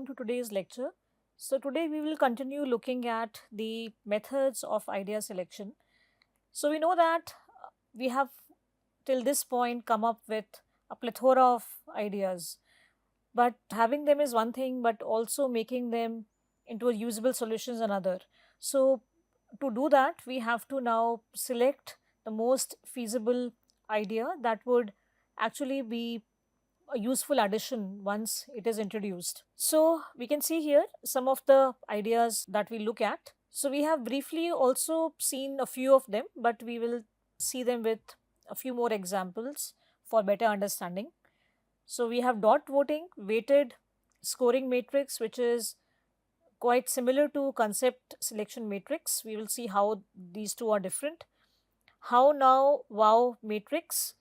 welcome to today's lecture. So today we will continue looking at the methods of idea selection. So we know that we have till this point come up with a plethora of ideas, but having them is one thing, but also making them into a usable solution is another. So to do that, we have to now select the most feasible idea that would actually be a useful addition once it is introduced. So we can see here some of the ideas that we look at. So we have briefly also seen a few of them, but we will see them with a few more examples for better understanding. So we have dot voting, weighted scoring matrix, which is quite similar to concept selection matrix. We will see how these two are different. How now wow matrix,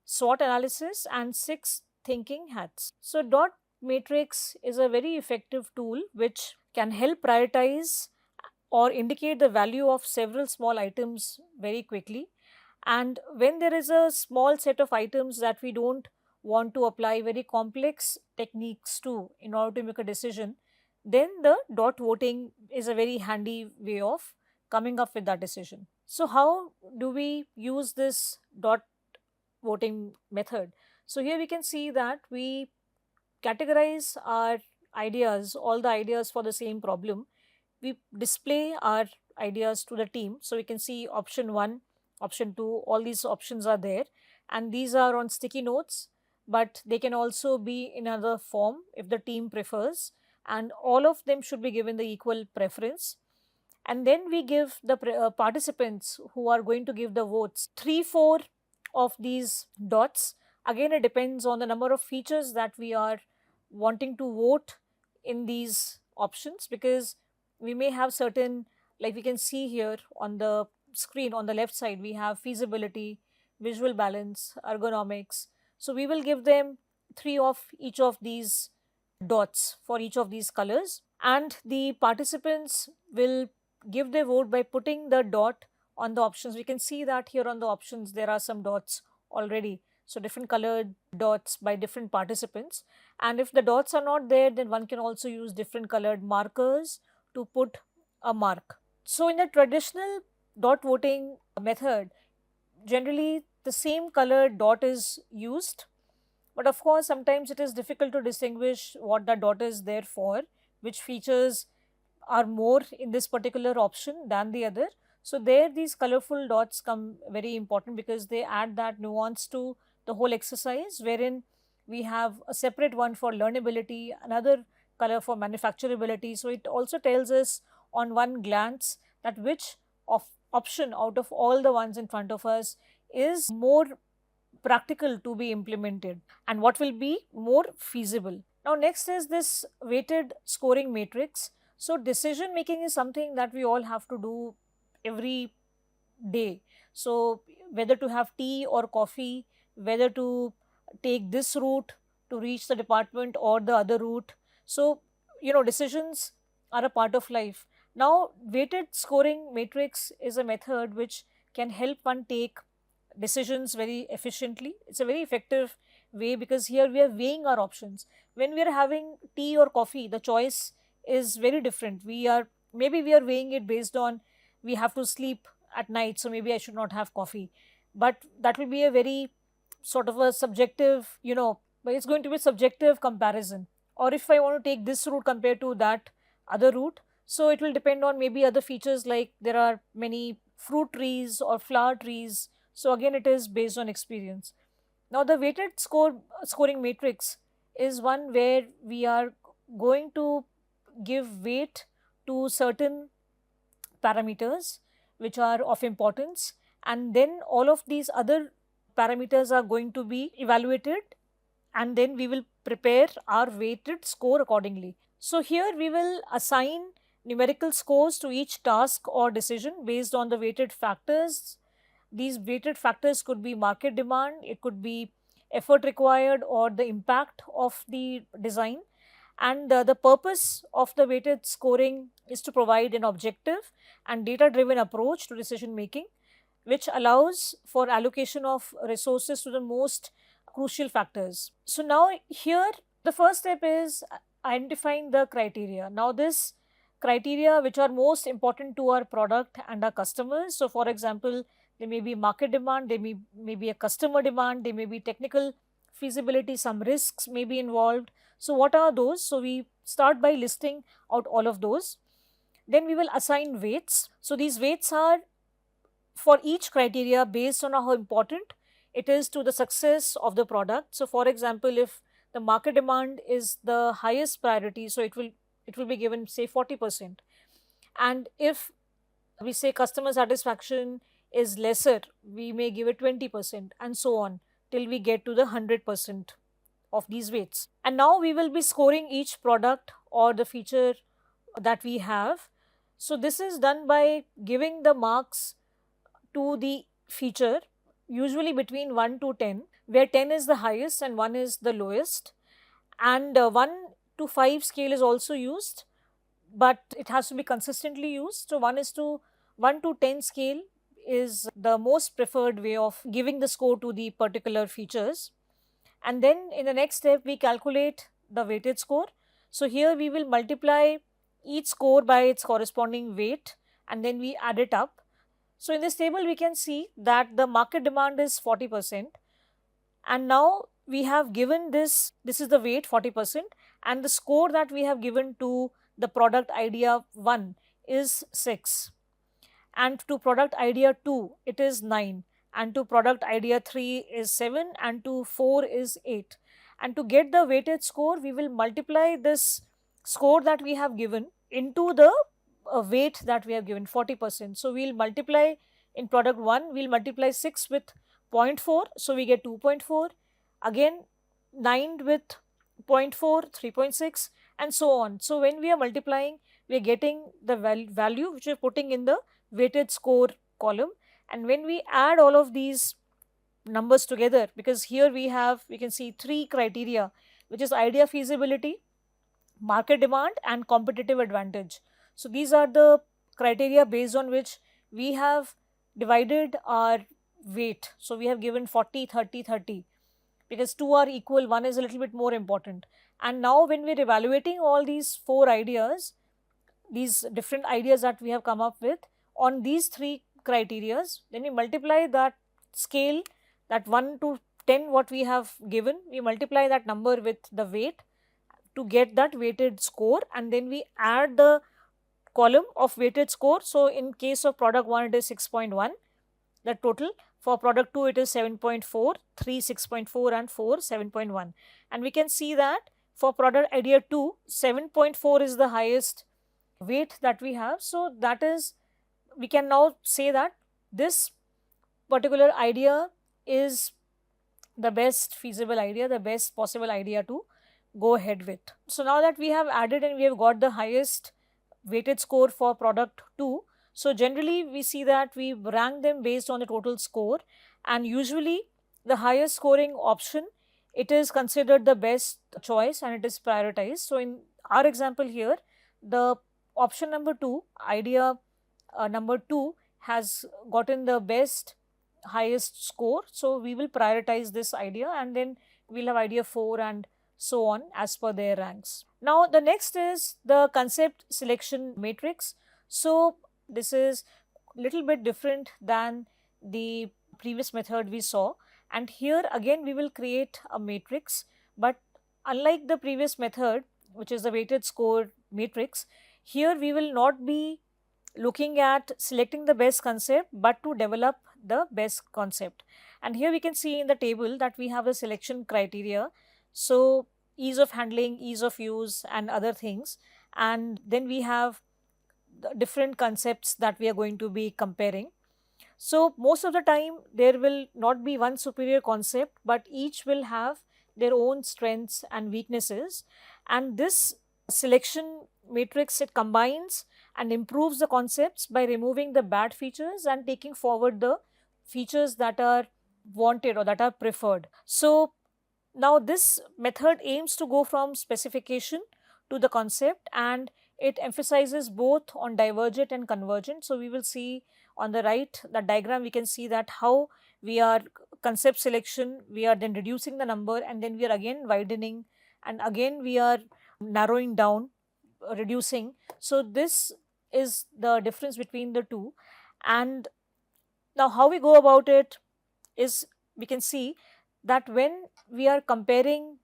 SWOT analysis, and six thinking hats. So dot matrix is a very effective tool which can help prioritize or indicate the value of several small items very quickly. And when there is a small set of items that we don't want to apply very complex techniques to in order to make a decision, then the dot voting is a very handy way of coming up with that decision. So how do we use this dot voting method? So here we can see that we categorize our ideas, all the ideas for the same problem. We display our ideas to the team. So we can see option 1, option 2, all these options are there, and these are on sticky notes, but they can also be in another form if the team prefers, and all of them should be given the equal preference. And then we give the participants who are going to give the votes 3 4 of these dots. Again, it depends on the number of features that we are wanting to vote in these options, because we may have certain, like we can see here on the screen on the left side, we have feasibility, visual balance, ergonomics. So we will give them 3 of each of these dots for each of these colors, and the participants will give their vote by putting the dot on the options. We can see that here on the options there are some dots already, so different colored dots by different participants. And if the dots are not there, then one can also use different colored markers to put a mark. So in the traditional dot voting method, generally the same colored dot is used, but of course sometimes it is difficult to distinguish what the dot is there for, which features are more in this particular option than the other. So there these colorful dots come very important, because they add that nuance to the whole exercise, wherein we have a separate one for learnability, another color for manufacturability. So it also tells us on one glance that which of option out of all the ones in front of us is more practical to be implemented and what will be more feasible. Now next is this weighted scoring matrix. So decision making is something that we all have to do every day. So whether to have tea or coffee, whether to take this route to reach the department or the other route. So decisions are a part of life. Now weighted scoring matrix is a method which can help one take decisions very efficiently. It's a very effective way, because here we are weighing our options. When we are having tea or coffee, the choice is very different. Maybe we are weighing it based on we have to sleep at night, so maybe I should not have coffee. But that will be a very sort of a subjective, but it's going to be a subjective comparison. Or if I want to take this route compared to that other route, so it will depend on maybe other features, like there are many fruit trees or flower trees. So again, it is based on experience. Now the weighted scoring matrix is one where we are going to give weight to certain parameters which are of importance, and then all of these other parameters are going to be evaluated, and then we will prepare our weighted score accordingly. So here we will assign numerical scores to each task or decision based on the weighted factors. These weighted factors could be market demand, it could be effort required, or the impact of the design. And the purpose of the weighted scoring is to provide an objective and data driven approach to decision making, which allows for allocation of resources to the most crucial factors. So now here the first step is identifying the criteria. Now this criteria which are most important to our product and our customers. So for example, there may be market demand, may be a customer demand, there may be technical feasibility, some risks may be involved. So what are those? So we start by listing out all of those. Then we will assign weights. So these weights are for each criteria based on how important it is to the success of the product. So for example, if the market demand is the highest priority, so it will be given say 40%. And if we say customer satisfaction is lesser, we may give it 20%, and so on till we get to the 100% of these weights. And now we will be scoring each product or the feature that we have. So this is done by giving the marks to the feature, usually between 1 to 10, where 10 is the highest and 1 is the lowest. And 1 to 5 scale is also used, but it has to be consistently used. So 1 to 10 scale is the most preferred way of giving the score to the particular features. And then in the next step, we calculate the weighted score. So here we will multiply each score by its corresponding weight, and then we add it up. So in this table, we can see that the market demand is 40%. And now we have given this is the weight 40%, and the score that we have given to the product idea 1 is 6. And to product idea 2, it is 9. And to product idea 3 is 7, and to 4 is 8. And to get the weighted score, we will multiply this score that we have given into the weight that we have given, 40%. So we'll multiply in product 1, we'll multiply 6 with 0.4, so we get 2.4. Again 9 with 0.4, 3.6, and so on. So when we are multiplying, we are getting the value which we are putting in the weighted score column. And when we add all of these numbers together, because here we can see 3 criteria, which is idea feasibility, market demand, and competitive advantage. So these are the criteria based on which we have divided our weight. So we have given 40, 30, 30, because 2 are equal, 1 is a little bit more important. And now when we are evaluating all these 4 ideas, these different ideas that we have come up with on these 3 criterias, then we multiply that scale, that 1 to 10 what we have given, we multiply that number with the weight to get that weighted score, and then we add the column of weighted score. So in case of product 1, it is 6.1, the total. For product 2, it is 7.4, 3 6.4, and 4 7.1. And we can see that for product idea 2, 7.4 is the highest weight that we have. So that is, we can now say that this particular idea is the best feasible idea, the best possible idea to go ahead with. So now that we have added and we have got the highest weighted score for product 2, so generally we see that we rank them based on the total score, and usually the highest scoring option, it is considered the best choice and it is prioritized. So in our example here, the option number 2, idea number 2 has gotten the best highest score. So we will prioritize this idea, and then we'll have idea 4 and so on as per their ranks. Now the next is the concept selection matrix. So this is little bit different than the previous method we saw, and here again we will create a matrix, but unlike the previous method, which is the weighted score matrix, here we will not be looking at selecting the best concept, but to develop the best concept. And here we can see in the table that we have a selection criteria. So ease of handling, ease of use, and other things. And then we have the different concepts that we are going to be comparing. So most of the time there will not be one superior concept, but each will have their own strengths and weaknesses. And this selection matrix, it combines and improves the concepts by removing the bad features and taking forward the features that are wanted or that are preferred. So now this method aims to go from specification to the concept, and it emphasizes both on divergent and convergent. So we will see on the right, the diagram, we can see that how we are concept selection, we are then reducing the number, and then we are again widening, and again we are narrowing down, reducing. So this is the difference between the two. And now how we go about it is, we can see that when we are comparing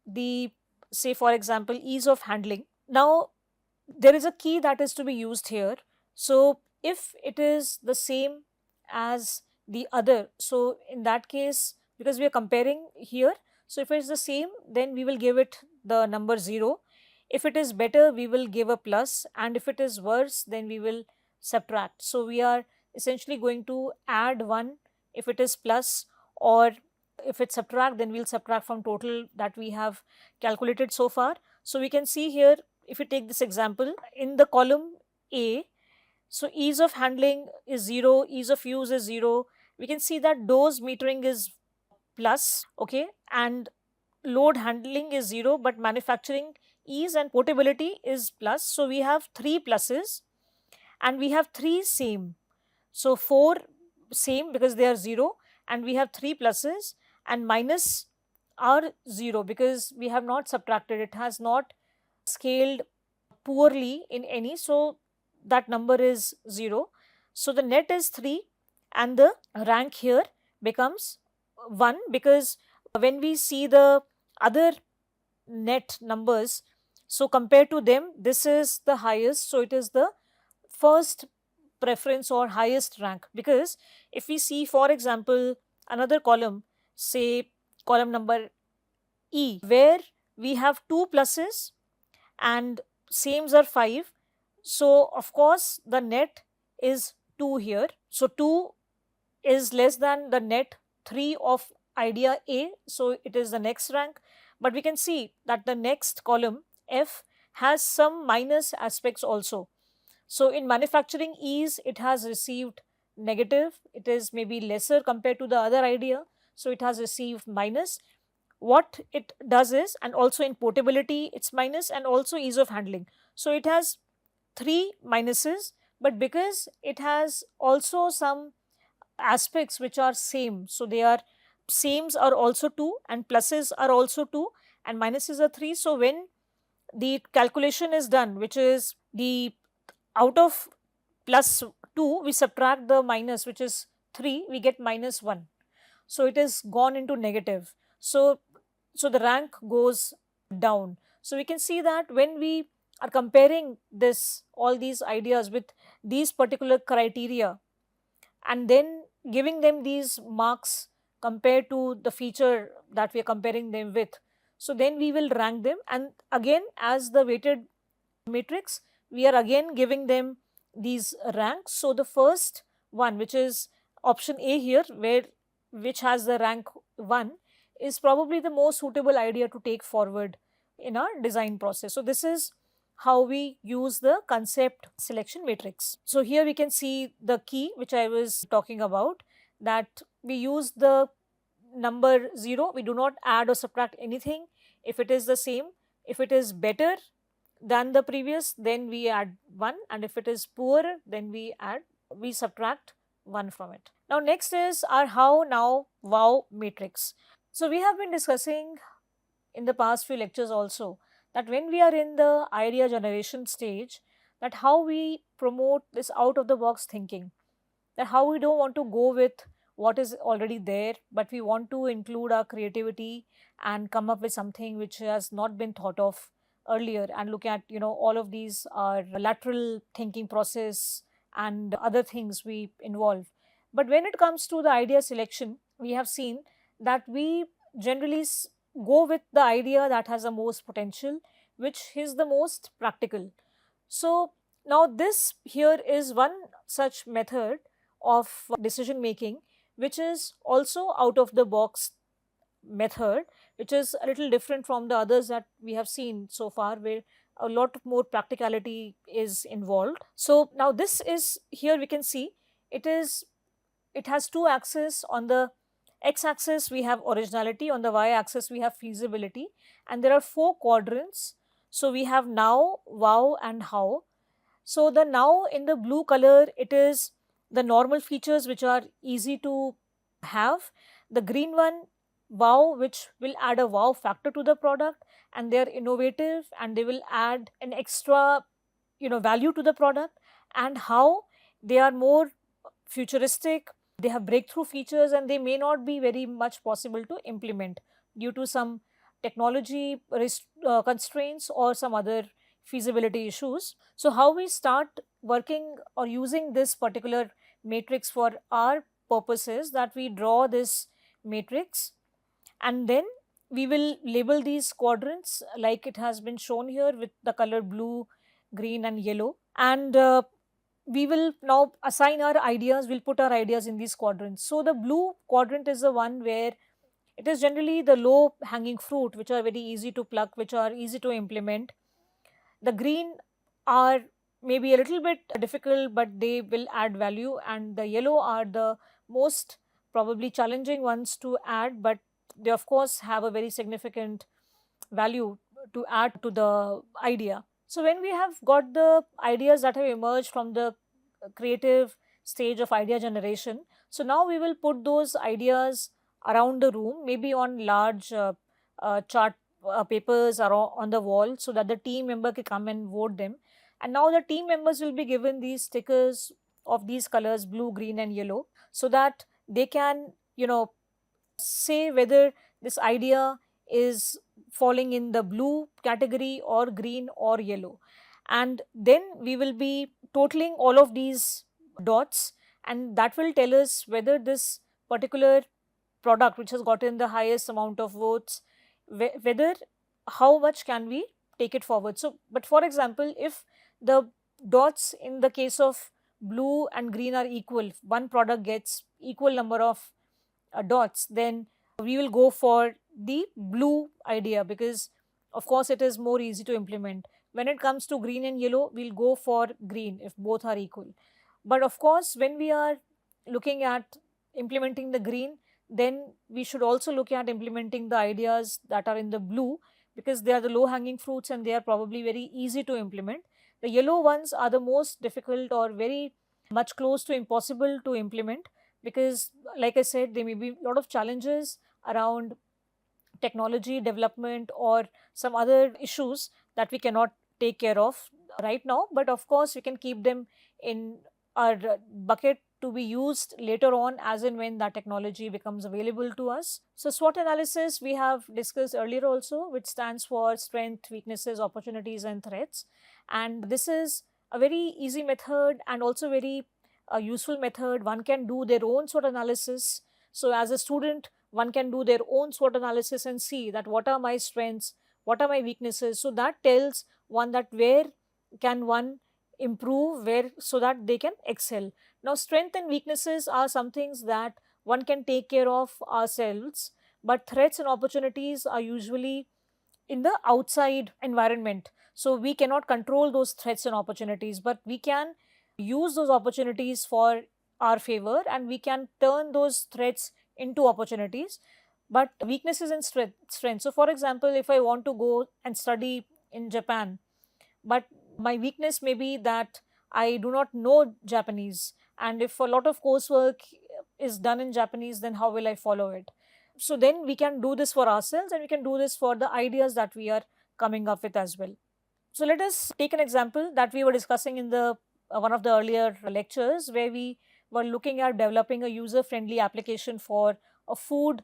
the, say for example, ease of handling, now there is a key that is to be used here. So if it is the same as the other, so in that case, because we are comparing here, so if it's the same, then we will give it the number 0. If it is better, we will give a plus, and if it is worse, then we will subtract. So we are essentially going to add 1 if it is plus, or if it's subtract, then we'll subtract from total that we have calculated so far. So we can see here, if we take this example in the column A, so ease of handling is 0, ease of use is 0. We can see that dose metering is plus, okay, and load handling is 0, but manufacturing ease and portability is plus. So we have 3 pluses and we have 3 same. So 4 same because they are 0, and we have 3 pluses, and minus are 0 because we have not subtracted, it has not scaled poorly in any, so that number is 0. So the net is 3 and the rank here becomes 1, because when we see the other net numbers, so compared to them, this is the highest, so it is the first preference or highest rank. Because if we see, for example, another column, say column number E, where we have 2 pluses and sames are 5, so of course the net is 2 here. So 2 is less than the net 3 of idea A, so it is the next rank. But we can see that the next column F has some minus aspects also. So in manufacturing ease, it has received negative, it is maybe lesser compared to the other idea, so it has received minus. What it does is, and also in portability it's minus, and also ease of handling, so it has 3 minuses, but because it has also some aspects which are same, so they are sames are also 2 and pluses are also 2 and minuses are 3. So when the calculation is done, which is the out of plus 2 we subtract the minus, which is 3, we get minus 1, so it is gone into negative. So the rank goes down. So we can see that when we are comparing this, all these ideas with these particular criteria, and then giving them these marks compared to the feature that we are comparing them with, so then we will rank them, and again as the weighted matrix, we are again giving them these ranks. So the first one, which is option A here, which has the rank 1, is probably the most suitable idea to take forward in our design process. So this is how we use the concept selection matrix. So here we can see the key which I was talking about, that we use the number 0, we do not add or subtract anything. If it is the same, if it is better than the previous, then we add 1, and if it is poorer, then we subtract 1 from it. Now next is our how, now, wow matrix. So we have been discussing in the past few lectures also that when we are in the idea generation stage, that how we promote this out of the box thinking, that how we don't want to go with what is already there, but we want to include our creativity and come up with something which has not been thought of earlier, and look at, all of these are lateral thinking process and other things we involve. But when it comes to the idea selection, we have seen that we generally go with the idea that has the most potential, which is the most practical. So now this here is one such method of decision making, which is also out of the box method, which is a little different from the others that we have seen so far, where a lot more practicality is involved. So now this is, here we can see it has two axes. On the x-axis we have originality, on the y-axis we have feasibility, and there are 4 quadrants. So we have now, wow, and how. So the now in the blue color, it is the normal features which are easy to have. The green one wow, which will add a wow factor to the product, and they are innovative and they will add an extra, value to the product, and how they are more futuristic, they have breakthrough features, and they may not be very much possible to implement due to some technology constraints or some other feasibility issues. So how we start working or using this particular matrix for our purposes, that we draw this matrix, and then we will label these quadrants like it has been shown here with the color blue, green and yellow, and we will now assign our ideas, we'll put our ideas in these quadrants. So the blue quadrant is the one where it is generally the low hanging fruit, which are very easy to pluck, which are easy to implement. The green are maybe a little bit difficult, but they will add value, and the yellow are the most probably challenging ones to add, but they of course have a very significant value to add to the idea. So when we have got the ideas that have emerged from the creative stage of idea generation, so now we will put those ideas around the room, maybe on large chart papers or on the wall, so that the team member can come and vote them. And now the team members will be given these stickers of these colors, blue, green and yellow, so that they can, say whether this idea is falling in the blue category or green or yellow. And then we will be totaling all of these dots, and that will tell us whether this particular product which has gotten the highest amount of votes, whether how much can we take it forward. So but for example, if the dots in the case of blue and green are equal, one product gets equal number of dots, then we will go for the blue idea, because of course it is more easy to implement. When it comes to green and yellow, we'll go for green if both are equal. But of course, when we are looking at implementing the green, then we should also look at implementing the ideas that are in the blue, because they are the low hanging fruits and they are probably very easy to implement. The yellow ones are the most difficult or very much close to impossible to implement, because like I said, there may be a lot of challenges around technology development or some other issues that we cannot take care of right now, but of course we can keep them in our bucket to be used later on as and when that technology becomes available to us. So SWOT analysis we have discussed earlier also, which stands for strength, weaknesses, opportunities and threats, and this is a very easy method and also very useful method. One can do their own SWOT analysis. So as a student, one can do their own SWOT analysis and see that what are my strengths, what are my weaknesses. So that tells one that where can one improve, where so that they can excel. Now strength and weaknesses are some things that one can take care of ourselves, but threats and opportunities are usually in the outside environment. So we cannot control those threats and opportunities, but we can use those opportunities for our favor, and we can turn those threats into opportunities. But weaknesses and strength. So for example, if I want to go and study in Japan, but my weakness may be that I do not know Japanese, and if a lot of coursework is done in Japanese, then how will I follow it? So then we can do this for ourselves, and we can do this for the ideas that we are coming up with as well. So let us take an example that we were discussing in the one of the earlier lectures, where we were looking at developing a user friendly application for a food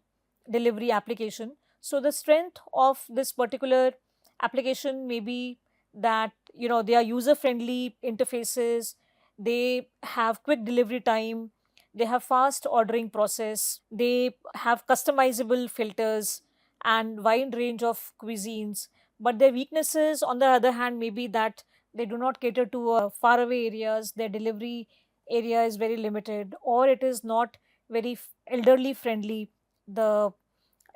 delivery application. So the strength of this particular application may be that they are user friendly interfaces, they have quick delivery time, they have fast ordering process, they have customizable filters and wide range of cuisines. But their weaknesses on the other hand may be that they do not cater to faraway areas, their delivery area is very limited, or it is not very elderly friendly, the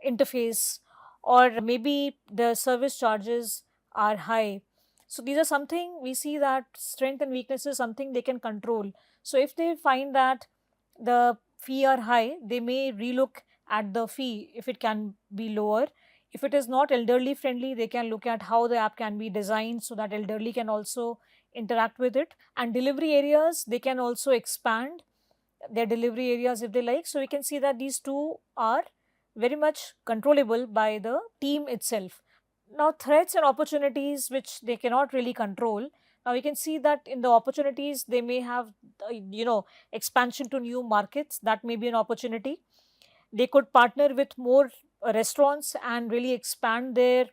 interface, or maybe the service charges are high. So these are something we see that strength and weakness is something they can control. So if they find that the fee are high, they may relook at the fee if it can be lower. If it is not elderly friendly, they can look at how the app can be designed so that elderly can also interact with it. And delivery areas, they can also expand their delivery areas if they like. So we can see that these two are very much controllable by the team itself. Now, threats and opportunities which they cannot really control. Now, we can see that in the opportunities, they may have, expansion to new markets. That may be an opportunity. They could partner with more restaurants and really expand their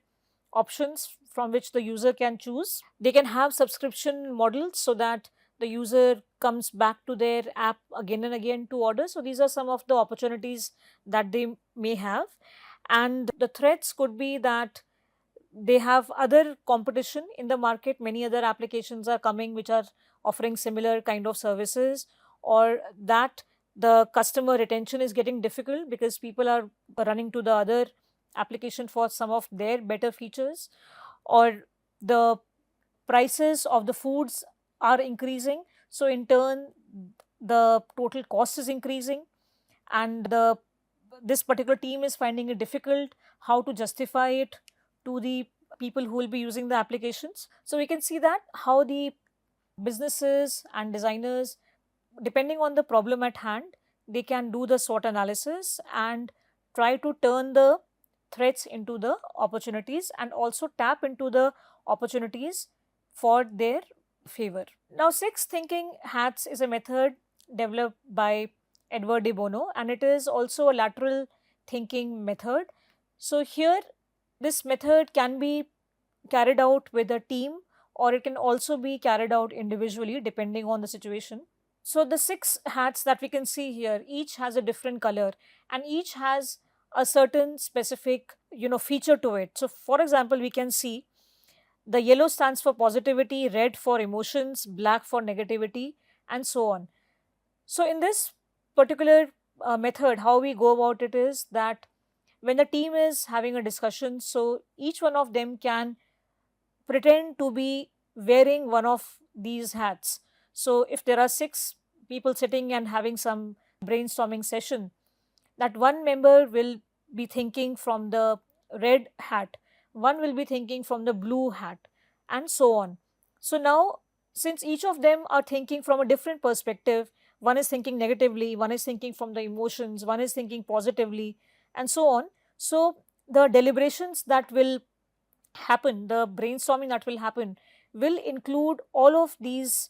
options from which the user can choose. They can have subscription models so that the user comes back to their app again and again to order. So, these are some of the opportunities that they may have. And the threats could be that they have other competition in the market. Many other applications are coming which are offering similar kind of services, or that the customer retention is getting difficult because people are running to the other application for some of their better features, or the prices of the foods are increasing, so in turn the total cost is increasing, and this particular team is finding it difficult how to justify it to the people who will be using the applications. So we can see that how the businesses and designers, depending on the problem at hand, they can do the SWOT analysis and try to turn the threats into the opportunities and also tap into the opportunities for their favor. Now, six thinking hats is a method developed by Edward de Bono, and it is also a lateral thinking method. So, here this method can be carried out with a team, or it can also be carried out individually depending on the situation. So, the six hats that we can see here, each has a different color and each has a certain specific feature to it. So, for example, we can see the yellow stands for positivity, red for emotions, black for negativity, and so on. So, in this particular method, how we go about it is that when the team is having a discussion, so each one of them can pretend to be wearing one of these hats. So, if there are six people sitting and having some brainstorming session, that one member will be thinking from the red hat, one will be thinking from the blue hat, and so on. So, now since each of them are thinking from a different perspective, one is thinking negatively, one is thinking from the emotions, one is thinking positively, and so on. So, the deliberations that will happen, the brainstorming that will happen, will include all of these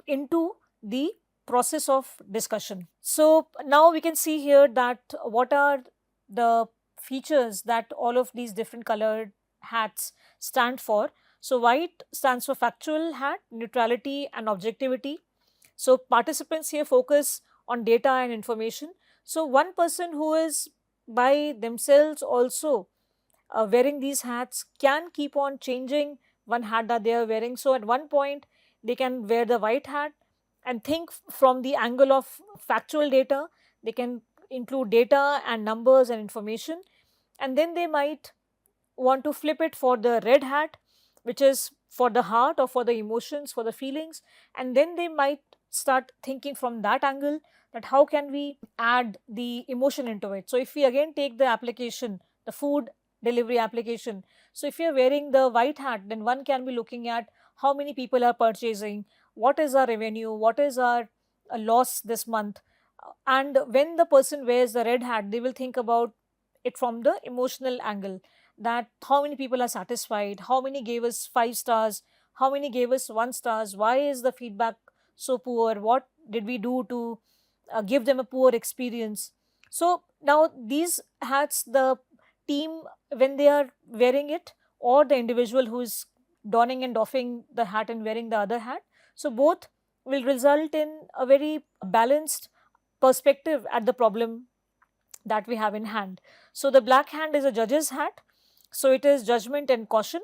into the process of discussion. So, now we can see here that what are the features that all of these different colored hats stand for. So, white stands for factual hat, neutrality, and objectivity. So, participants here focus on data and information. So, one person who is by themselves also wearing these hats can keep on changing one hat that they are wearing. So, at one point, they can wear the white hat and think from the angle of factual data. They can include data and numbers and information, and then they might want to flip it for the red hat, which is for the heart or for the emotions, for the feelings, and then they might start thinking from that angle that how can we add the emotion into it. So, if we again take the application, the food delivery application, so if you are wearing the white hat, then one can be looking at how many people are purchasing, what is our revenue, what is our loss this month. And when the person wears the red hat, they will think about it from the emotional angle, that how many people are satisfied, how many gave us 5 stars, how many gave us 1 stars, why is the feedback so poor, what did we do to give them a poor experience. So, now these hats, the team, when they are wearing it, or the individual who is donning and doffing the hat and wearing the other hat, so both will result in a very balanced perspective at the problem that we have in hand. So, the black hand is a judge's hat. So, it is judgment and caution.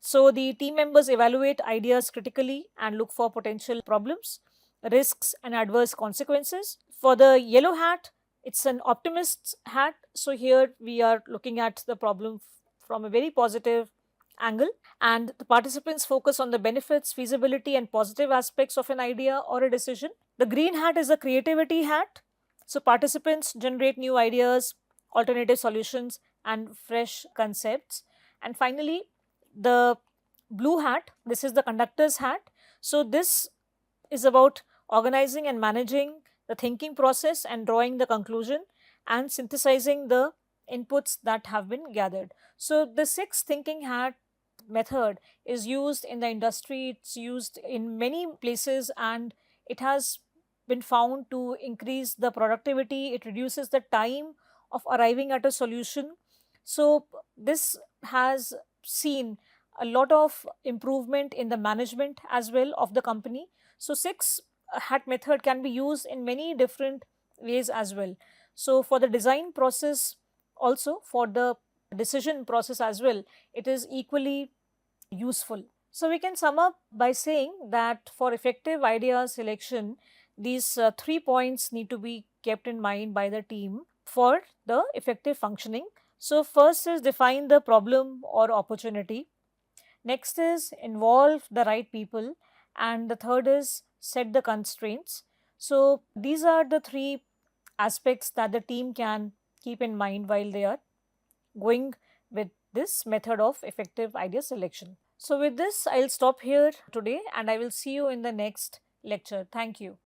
So, the team members evaluate ideas critically and look for potential problems, risks, and adverse consequences. For the yellow hat, it's an optimist's hat. So, here we are looking at the problem from a very positive angle, and the participants focus on the benefits, feasibility, and positive aspects of an idea or a decision. The green hat is a creativity hat. So, participants generate new ideas, alternative solutions, and fresh concepts. And finally, the blue hat, this is the conductor's hat. So, this is about organizing and managing the thinking process and drawing the conclusion. and synthesizing the inputs that have been gathered. So the six thinking hat method is used in the industry, it's used in many places, and it has been found to increase the productivity, it reduces the time of arriving at a solution. So this has seen a lot of improvement in the management as well of the company. So six hat method can be used in many different ways as well. So for the design process, also for the decision process as well, it is equally useful. So we can sum up by saying that for effective idea selection, these 3 points need to be kept in mind by the team for the effective functioning. So first is define the problem or opportunity. Next is involve the right people, and the third is set the constraints. So these are the three aspects that the team can keep in mind while they are going with this method of effective idea selection. So with this, I'll stop here today and I will see you in the next lecture. Thank you.